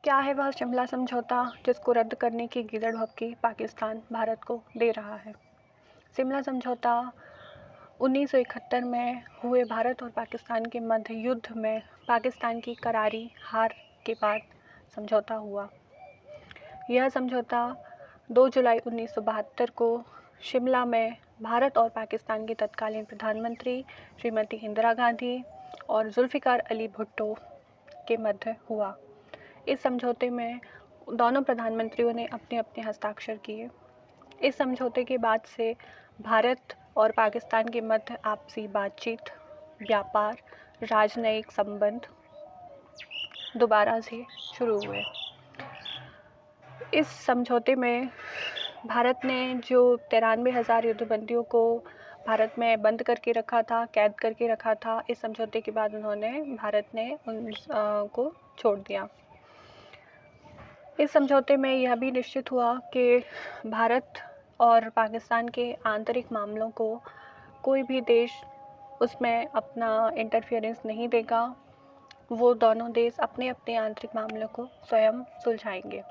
क्या है वह शिमला समझौता जिसको रद्द करने की गीदड़ भभकी पाकिस्तान भारत को दे रहा है। शिमला समझौता 1971 में हुए भारत और पाकिस्तान के मध्य युद्ध में पाकिस्तान की करारी हार के बाद समझौता हुआ। यह समझौता 2 जुलाई 1972 को शिमला में भारत और पाकिस्तान के तत्कालीन प्रधानमंत्री श्रीमती इंदिरा गांधी और जुल्फ़िकार अली भुट्टो के मध्य हुआ। इस समझौते में दोनों प्रधानमंत्रियों ने अपने अपने हस्ताक्षर किए। इस समझौते के बाद से भारत और पाकिस्तान के मध्य आपसी बातचीत, व्यापार, राजनयिक संबंध दोबारा से शुरू हुए। इस समझौते में भारत ने जो 93,000 युद्धबंदियों को भारत में बंद करके रखा था, कैद करके रखा था, इस समझौते के बाद भारत ने उन को छोड़ दिया। इस समझौते में यह भी निश्चित हुआ कि भारत और पाकिस्तान के आंतरिक मामलों को कोई भी देश उसमें अपना इंटरफेरेंस नहीं देगा। वो दोनों देश अपने अपने आंतरिक मामलों को स्वयं सुलझाएंगे।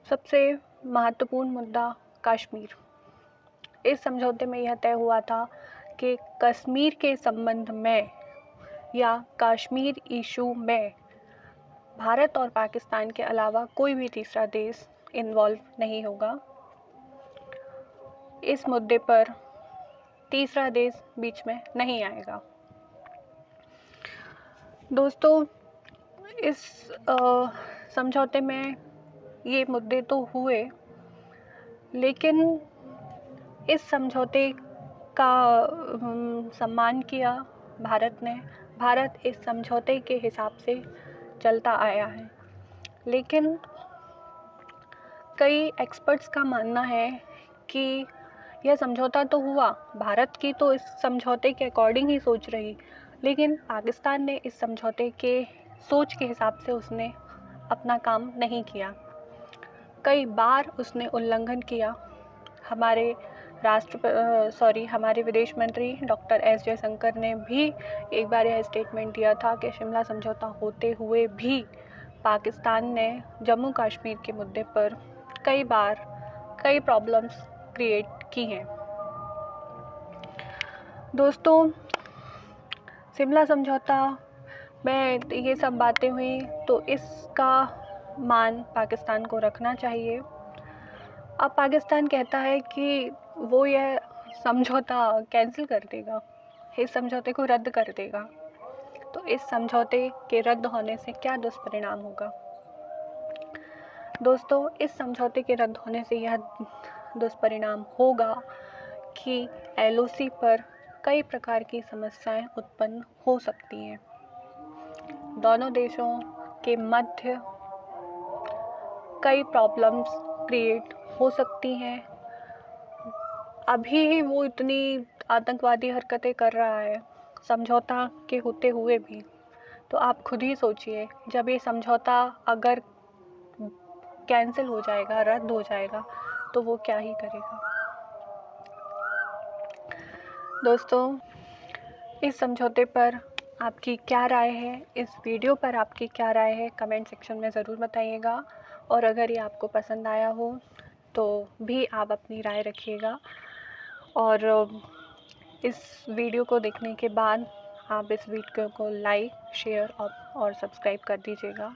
सबसे महत्वपूर्ण मुद्दा कश्मीर। इस समझौते में यह तय हुआ था कि कश्मीर के संबंध में या कश्मीर इशू में भारत और पाकिस्तान के अलावा कोई भी तीसरा देश इन्वॉल्व नहीं होगा। इस मुद्दे पर तीसरा देश बीच में नहीं आएगा। दोस्तों, इस समझौते में ये मुद्दे तो हुए, लेकिन इस समझौते का सम्मान किया भारत ने। भारत इस समझौते के हिसाब से चलता आया है, लेकिन कई एक्सपर्ट्स का मानना है कि यह समझौता तो हुआ, भारत की तो इस समझौते के अकॉर्डिंग ही सोच रही, लेकिन पाकिस्तान ने इस समझौते के सोच के हिसाब से उसने अपना काम नहीं किया। कई बार उसने उल्लंघन किया। हमारे हमारे विदेश मंत्री डॉक्टर एस जयशंकर ने भी एक बार यह स्टेटमेंट दिया था कि शिमला समझौता होते हुए भी पाकिस्तान ने जम्मू कश्मीर के मुद्दे पर कई बार कई प्रॉब्लम्स क्रिएट की हैं। दोस्तों, शिमला समझौता में ये सब बातें हुई तो इसका मान पाकिस्तान को रखना चाहिए। अब पाकिस्तान कहता है कि वो यह समझौता कैंसिल कर देगा, इस समझौते को रद्द कर देगा। तो इस समझौते के रद्द होने से क्या दुष्परिणाम होगा? दोस्तों, इस समझौते के रद्द होने से यह दुष्परिणाम होगा कि LOC पर कई प्रकार की समस्याएं उत्पन्न हो सकती हैं। दोनों देशों के मध्य कई प्रॉब्लम्स क्रिएट हो सकती हैं। अभी ही वो इतनी आतंकवादी हरकतें कर रहा है समझौता के होते हुए भी, तो आप खुद ही सोचिए, जब ये समझौता अगर कैंसिल हो जाएगा, रद्द हो जाएगा, तो वो क्या ही करेगा। दोस्तों, इस समझौते पर आपकी क्या राय है, इस वीडियो पर आपकी क्या राय है, कमेंट सेक्शन में ज़रूर बताइएगा। और अगर ये आपको पसंद आया हो तो भी आप अपनी राय रखिएगा। और इस वीडियो को देखने के बाद आप इस वीडियो को लाइक, शेयर और सब्सक्राइब कर दीजिएगा।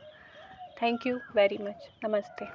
Thank you very much. नमस्ते।